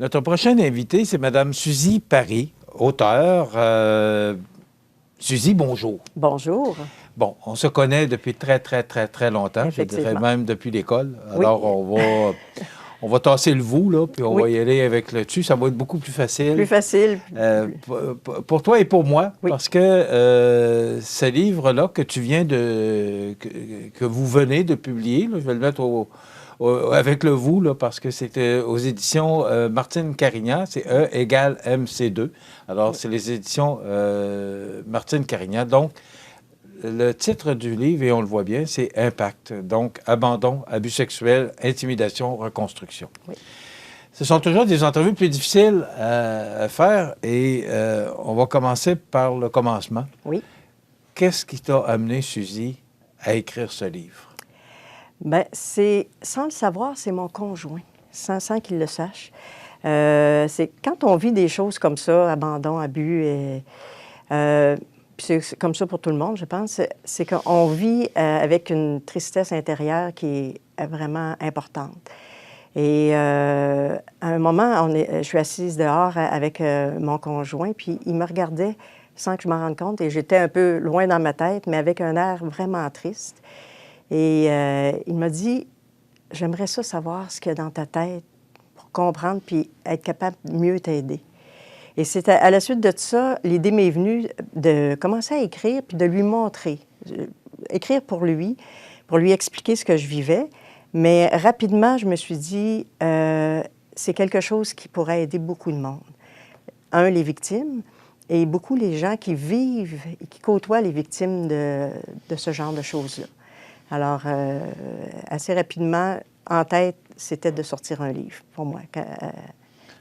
Notre prochaine invitée, c'est Mme Suzy Paris, auteure. Suzy, bonjour. Bonjour. Bon, on se connaît depuis très, très, très, très longtemps. Je dirais même depuis l'école. Alors, on va tasser le vous, là, puis on va y aller avec le tu. Ça va être beaucoup plus facile. Plus facile. Pour toi et pour moi, Oui. parce que ce livre-là que tu viens de... que vous venez de publier, là, je vais le mettre avec le vous, là, parce que c'était aux éditions Martine Carignan, c'est E égale MC2. Alors, c'est les éditions Martine Carignan. Donc, le titre du livre, et on le voit bien, c'est Impact. Donc, abandon, abus sexuels, intimidation, reconstruction. Oui. Ce sont toujours des entrevues plus difficiles à faire et on va commencer par le commencement. Oui. Qu'est-ce qui t'a amené, Suzy, à écrire ce livre? Bien, c'est, sans le savoir, c'est mon conjoint, sans qu'il le sache. C'est quand on vit des choses comme ça, abandon, abus, c'est comme ça pour tout le monde, je pense, c'est qu'on vit avec une tristesse intérieure qui est vraiment importante. Et à un moment, je suis assise dehors avec mon conjoint, puis il me regardait sans que je m'en rende compte, et j'étais un peu loin dans ma tête, mais avec un air vraiment triste. Et il m'a dit, « J'aimerais ça savoir ce qu'il y a dans ta tête pour comprendre puis être capable de mieux t'aider. » Et c'est à la suite de ça, l'idée m'est venue de commencer à écrire puis de lui montrer. Écrire pour lui expliquer ce que je vivais. Mais rapidement, je me suis dit, c'est quelque chose qui pourrait aider beaucoup de monde. Un, les victimes, et beaucoup les gens qui vivent et qui côtoient les victimes de ce genre de choses-là. Alors, assez rapidement, en tête, c'était de sortir un livre pour moi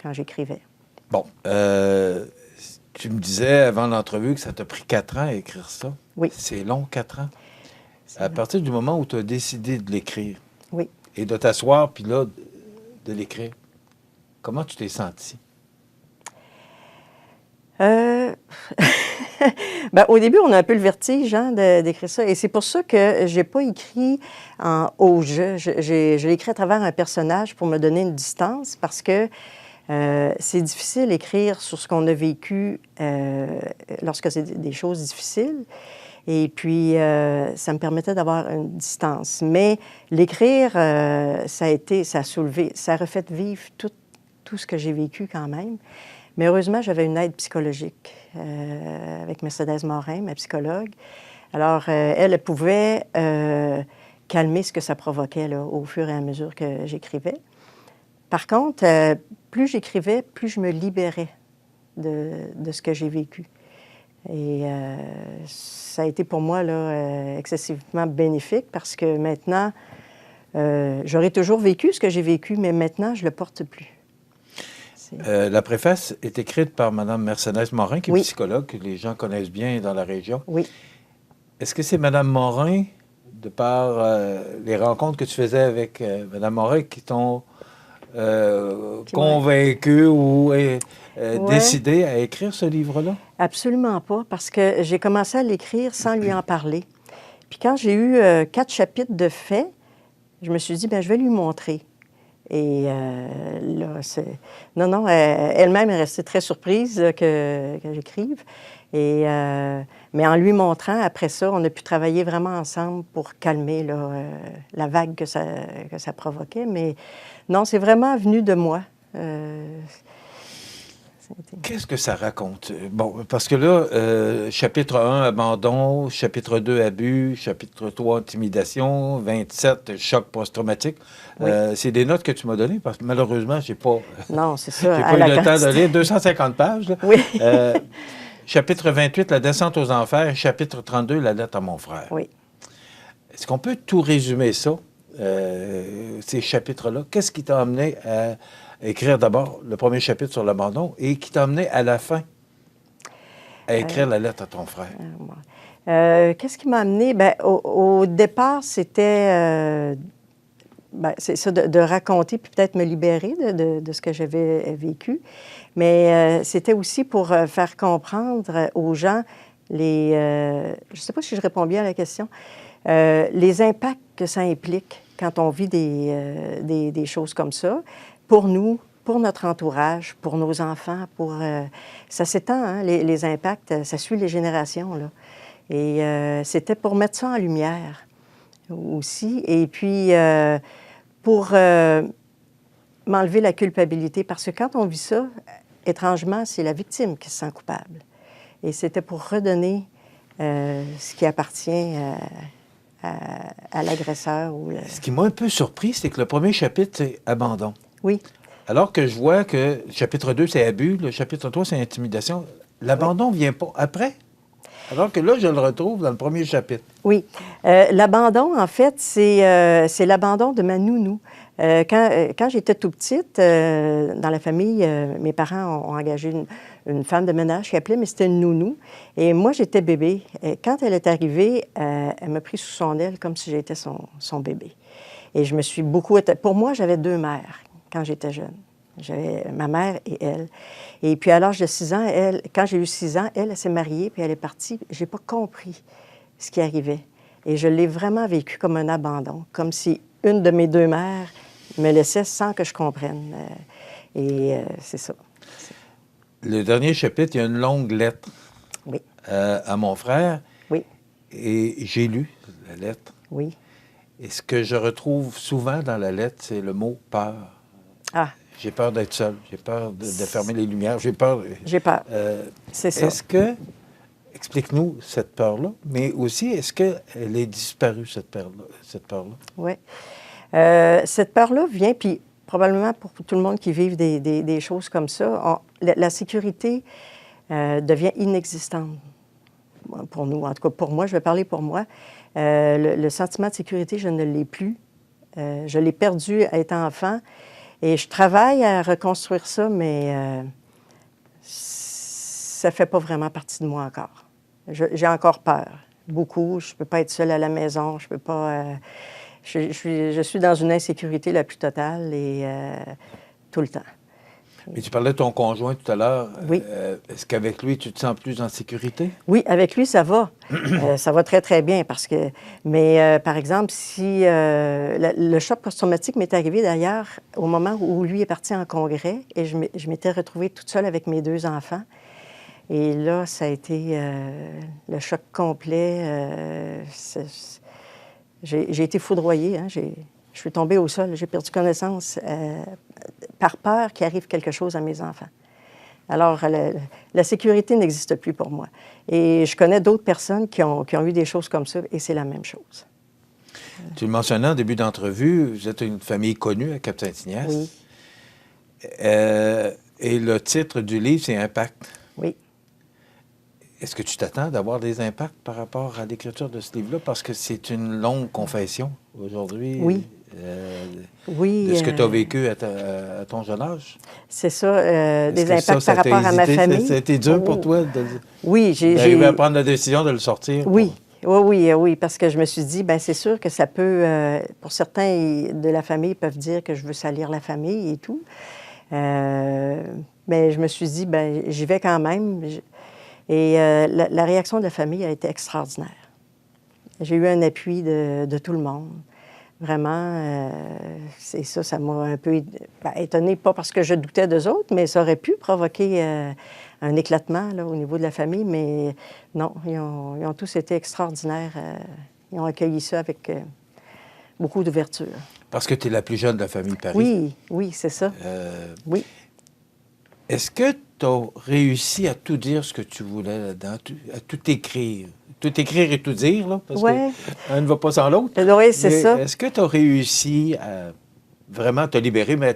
quand j'écrivais. Bon, tu me disais avant l'entrevue que ça t'a pris 4 ans à écrire ça. Oui. C'est long, 4 ans. À partir du moment où tu as décidé de l'écrire, oui. Et de t'asseoir, puis là, de l'écrire, comment tu t'es sentie? Bien, au début, on a un peu le vertige d'écrire ça. Et c'est pour ça que je n'ai pas écrit au jeu. Je l'ai écrit à travers un personnage pour me donner une distance parce que c'est difficile d'écrire sur ce qu'on a vécu lorsque c'est des choses difficiles. Et puis, ça me permettait d'avoir une distance. Mais l'écrire, ça a soulevé, ça a refait vivre tout ce que j'ai vécu quand même. Mais heureusement, j'avais une aide psychologique avec Mercedes Morin, ma psychologue. Alors, elle pouvait calmer ce que ça provoquait là, au fur et à mesure que j'écrivais. Par contre, plus j'écrivais, plus je me libérais de ce que j'ai vécu. Et ça a été pour moi là, excessivement bénéfique parce que maintenant, j'aurais toujours vécu ce que j'ai vécu, mais maintenant, je ne le porte plus. La préface est écrite par Mme Mercedes Morin, qui est oui. psychologue, que les gens connaissent bien dans la région. Oui. Est-ce que c'est Mme Morin, de par les rencontres que tu faisais avec Mme Morin, qui t'ont convaincu ou décidé à écrire ce livre-là? Absolument pas, parce que j'ai commencé à l'écrire sans lui en parler. Puis quand j'ai eu 4 chapitres de faits, je me suis dit, bien, je vais lui montrer. Et là, c'est... Non, elle-même est restée très surprise que j'écrive. Et, mais en lui montrant, après ça, on a pu travailler vraiment ensemble pour calmer là, la vague que ça provoquait. Mais non, c'est vraiment venu de moi. Qu'est-ce que ça raconte? Bon, parce que là, chapitre 1, abandon, chapitre 2, abus, chapitre 3, intimidation, 27, choc post-traumatique. Oui. C'est des notes que tu m'as données parce que malheureusement, j'ai pas... Non, c'est ça. J'ai pas eu le temps de lire 250 pages. Là. Oui. Chapitre 28, la descente aux enfers. Chapitre 32, la lettre à mon frère. Oui. Est-ce qu'on peut tout résumer ça, ces chapitres-là? Qu'est-ce qui t'a amené à écrire d'abord le premier chapitre sur l'abandon et qui t'a amené à la fin à écrire la lettre à ton frère? Qu'est-ce qui m'a amené? Bien, au départ, c'était c'est ça, de raconter puis peut-être me libérer de ce que j'avais vécu. Mais c'était aussi pour faire comprendre aux gens je ne sais pas si je réponds bien à la question, les impacts que ça implique quand on vit des choses comme ça, pour nous, pour notre entourage, pour nos enfants, ça s'étend, hein, les impacts, ça suit les générations, là. Et c'était pour mettre ça en lumière aussi. Et puis, pour m'enlever la culpabilité, parce que quand on vit ça, étrangement, c'est la victime qui se sent coupable. Et c'était pour redonner ce qui appartient à l'agresseur. Ce qui m'a un peu surpris, c'est que le premier chapitre, c'est abandon. Oui. Alors que je vois que le chapitre 2, c'est abus, le chapitre 3, c'est intimidation. L'abandon ne vient pas après. Alors que là, je le retrouve dans le premier chapitre. Oui. L'abandon, en fait, c'est l'abandon de ma nounou. Quand j'étais tout petite, dans la famille, mes parents ont engagé une femme de ménage qui appelait, mais c'était une nounou. Et moi, j'étais bébé. Et quand elle est arrivée, elle m'a pris sous son aile comme si j'étais son bébé. Et je me suis beaucoup... Pour moi, j'avais 2 mères quand j'étais jeune. J'avais ma mère et elle. Et puis, à l'âge de 6 ans, quand j'ai eu 6 ans, elle s'est mariée, puis elle est partie. Je n'ai pas compris ce qui arrivait. Et je l'ai vraiment vécu comme un abandon, comme si une de mes 2 mères me laissait sans que je comprenne. C'est ça. Le dernier chapitre, il y a une longue lettre Oui. À mon frère. Oui. Et j'ai lu la lettre. Oui. Et ce que je retrouve souvent dans la lettre, c'est le mot « peur ». Ah. J'ai peur d'être seul. J'ai peur de fermer les lumières. J'ai peur. J'ai peur. C'est ça. Est-ce que... Explique-nous cette peur-là, mais aussi, est-ce qu'elle est disparue, cette peur-là? Oui. Cette peur-là vient, puis probablement pour tout le monde qui vit des choses comme ça, la sécurité devient inexistante pour nous. En tout cas, pour moi, je vais parler pour moi. Le sentiment de sécurité, je ne l'ai plus. Je l'ai perdu étant enfant. Et je travaille à reconstruire ça, mais ça ne fait pas vraiment partie de moi encore. J'ai encore peur, beaucoup. Je ne peux pas être seule à la maison. Je peux pas... je suis dans une insécurité la plus totale et tout le temps. Mais tu parlais de ton conjoint tout à l'heure. Oui. Est-ce qu'avec lui, tu te sens plus en sécurité? Oui, avec lui, ça va. Ça va très, très bien parce que... Mais, par exemple, si... le choc post-traumatique m'est arrivé d'ailleurs au moment où lui est parti en congrès et je m'étais retrouvée toute seule avec mes 2 enfants. Et là, ça a été le choc complet. J'ai été foudroyée. Hein? Je suis tombée au sol. J'ai perdu connaissance par peur qu'il arrive quelque chose à mes enfants. Alors, la sécurité n'existe plus pour moi. Et je connais d'autres personnes qui ont eu des choses comme ça, et c'est la même chose. Tu le mentionnais en début d'entrevue, vous êtes une famille connue à Cap-Saint-Ignace. Oui. Et le titre du livre, c'est « Impact ». Oui. Est-ce que tu t'attends d'avoir des impacts par rapport à l'écriture de ce livre-là? Parce que c'est une longue confession aujourd'hui. Oui. Oui. De ce que tu as vécu à ton jeune âge. C'est ça, des impacts par rapport à ma famille. Ça a été dur pour toi d'arriver à prendre la décision de le sortir? Oui. Oui, parce que je me suis dit, bien, c'est sûr que ça peut, pour certains de la famille, peuvent dire que je veux salir la famille et tout. Mais je me suis dit, bien, j'y vais quand même. Et la réaction de la famille a été extraordinaire. J'ai eu un appui de tout le monde. Vraiment, c'est ça, ça m'a un peu étonnée, pas parce que je doutais d'eux autres, mais ça aurait pu provoquer un éclatement là, au niveau de la famille, mais non, ils ont tous été extraordinaires. Ils ont accueilli ça avec beaucoup d'ouverture. Parce que tu es la plus jeune de la famille Paris. Oui, c'est ça. Oui. Est-ce que tu as réussi à tout dire ce que tu voulais là-dedans, à tout écrire? Tout écrire et tout dire, là, parce qu'un ne va pas sans l'autre. Oui, c'est ça. Est-ce que tu as réussi à vraiment te libérer? Mais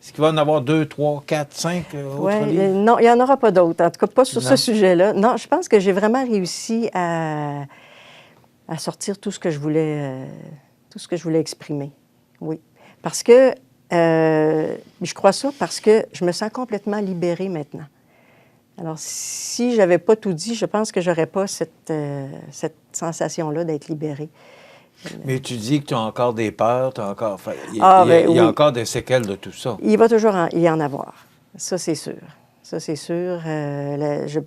est-ce qu'il va en avoir 2, 3, 4, 5 autres livres? Non, il n'y en aura pas d'autres. En tout cas, pas sur ce sujet-là. Non, je pense que j'ai vraiment réussi à sortir tout ce que je voulais exprimer. Oui. Parce que, je crois ça parce que je me sens complètement libérée maintenant. Alors, si je n'avais pas tout dit, je pense que je n'aurais pas cette sensation-là d'être libérée. Mais tu dis que tu as encore des peurs, il y a encore des séquelles de tout ça. Il va toujours y en avoir. Ça, c'est sûr. Ça, c'est sûr. Je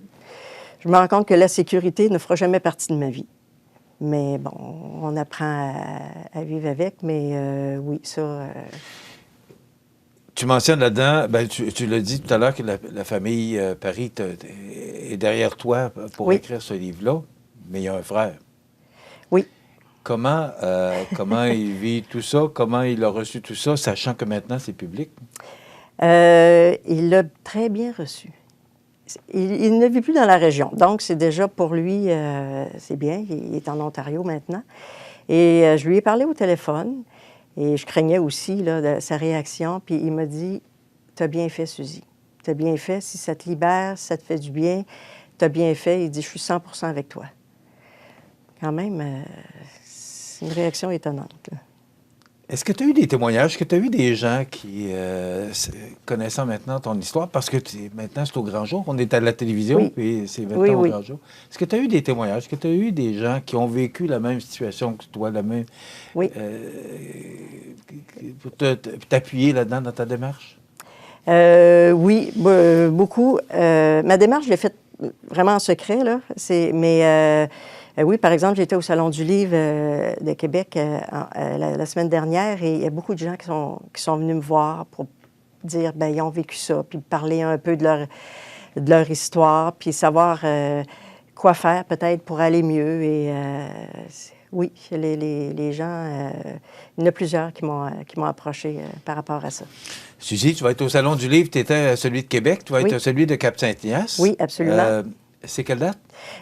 me rends compte que la sécurité ne fera jamais partie de ma vie. Mais bon, on apprend à vivre avec, mais oui, ça... Tu mentionnes là-dedans, ben, tu l'as dit tout à l'heure, que la famille Paris est derrière toi pour Oui. écrire ce livre-là, mais il y a un frère. Oui. Comment il vit tout ça? Comment il a reçu tout ça, sachant que maintenant c'est public? Il l'a très bien reçu. Il ne vit plus dans la région, donc c'est déjà pour lui, c'est bien. Il est en Ontario maintenant. Et je lui ai parlé au téléphone et je craignais aussi là, de sa réaction. Puis il m'a dit, « T'as bien fait, Suzy. T'as bien fait. Si ça te libère, si ça te fait du bien, t'as bien fait. » Il dit, « Je suis 100% avec toi. » Quand même, c'est une réaction étonnante, là. Est-ce que tu as eu des témoignages? Est-ce que tu as eu des gens qui, connaissant maintenant ton histoire, parce que maintenant c'est au grand jour, on est à la télévision, Oui. puis c'est maintenant Oui, au oui. grand jour. Est-ce que tu as eu des témoignages? Est-ce que tu as eu des gens qui ont vécu la même situation que toi, la même, Oui. pour t'appuyer là-dedans dans ta démarche? Oui, beaucoup. Ma démarche, je l'ai faite vraiment en secret, là. Oui, par exemple, j'étais au Salon du livre de Québec la semaine dernière et il y a beaucoup de gens qui sont venus me voir pour dire, bien, ils ont vécu ça, puis parler un peu de leur histoire, puis savoir quoi faire peut-être pour aller mieux. Et oui, les gens, il y en a plusieurs qui m'ont approché par rapport à ça. Suzy, tu vas être au Salon du livre, tu étais à celui de Québec, tu vas être à celui de Cap-Saint-Ignace. Oui, absolument. C'est quelle date?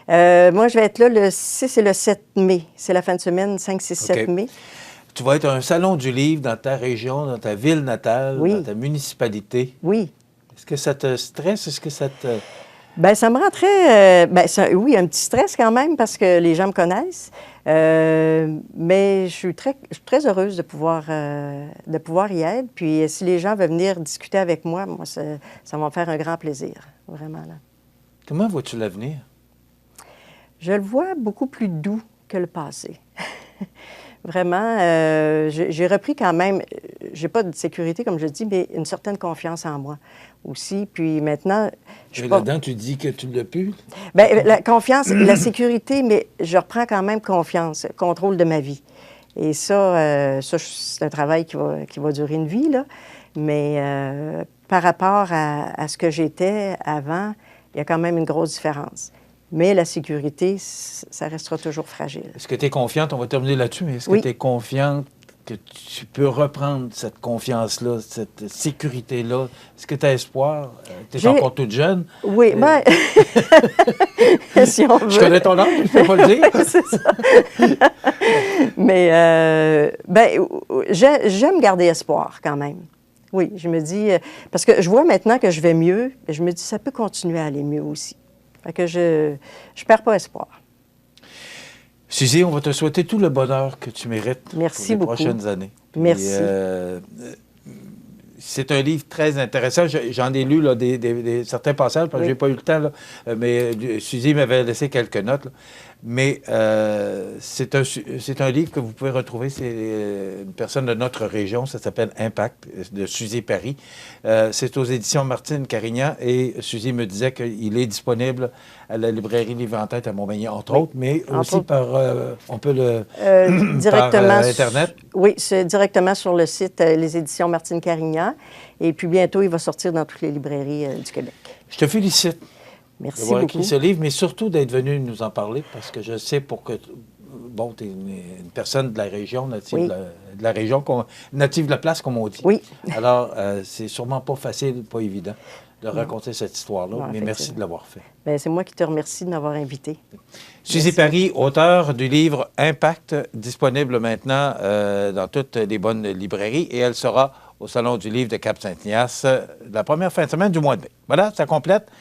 Moi, je vais être là le 6 et le 7 mai. C'est la fin de semaine, 5, 6, 7 mai. Tu vas être à un Salon du livre dans ta région, dans ta ville natale, dans ta municipalité. Oui. Est-ce que ça te stresse? Est-ce que ça te... Bien, ça me rend très... oui, un petit stress quand même parce que les gens me connaissent. Mais je suis très heureuse de pouvoir y être. Puis si les gens veulent venir discuter avec moi, ça va me faire un grand plaisir, vraiment, là. Comment vois-tu l'avenir? Je le vois beaucoup plus doux que le passé. Vraiment, j'ai repris quand même, j'ai pas de sécurité, comme je dis, mais une certaine confiance en moi aussi. Puis maintenant, Et là-dedans, tu dis que tu ne l'as plus? Bien, la confiance, la sécurité, mais je reprends quand même confiance, contrôle de ma vie. Et ça, c'est un travail qui va durer une vie, là. Mais par rapport à ce que j'étais avant, il y a quand même une grosse différence. Mais la sécurité, ça restera toujours fragile. Est-ce que tu es confiante, on va terminer là-dessus, mais est-ce que tu es confiante que tu peux reprendre cette confiance-là, cette sécurité-là? Est-ce que tu as espoir? Tu es encore toute jeune? Oui, bien, si on veut. Je connais ton âge, je ne peux pas le dire. C'est ça. Mais, j'aime garder espoir quand même. Oui, je me dis, parce que je vois maintenant que je vais mieux, et je me dis, ça peut continuer à aller mieux aussi. Fait que je perds pas espoir. Suzy, on va te souhaiter tout le bonheur que tu mérites Merci pour les beaucoup. prochaines années. Merci. C'est un livre très intéressant. J'en ai lu là, certains passages, parce que je n'ai pas eu le temps, là, mais Suzy m'avait laissé quelques notes. Là. Mais c'est un livre que vous pouvez retrouver. C'est une personne de notre région. Ça s'appelle Impact, de Suzy Paris. C'est aux éditions Martine Carignan. Et Suzy me disait qu'il est disponible à la librairie Livre en Tête à Montmagny, entre autres, mais aussi par... on peut le... directement par Internet? Oui, c'est directement sur le site les éditions Martine Carignan. Et puis bientôt, il va sortir dans toutes les librairies du Québec. Je te félicite. Merci d'avoir beaucoup. écrit ce livre, mais surtout d'être venu nous en parler, parce que je sais bon, tu es une personne de la région, native de la région, native de la place, comme on dit. Oui. Alors, c'est sûrement pas facile, pas évident de raconter cette histoire-là, mais merci de l'avoir fait. Bien, c'est moi qui te remercie de m'avoir invité. Suzy Paris, auteure du livre Impact, disponible maintenant dans toutes les bonnes librairies, et elle sera au Salon du livre de Cap-Saint-Ignace la première fin de semaine du mois de mai. Voilà, ça complète.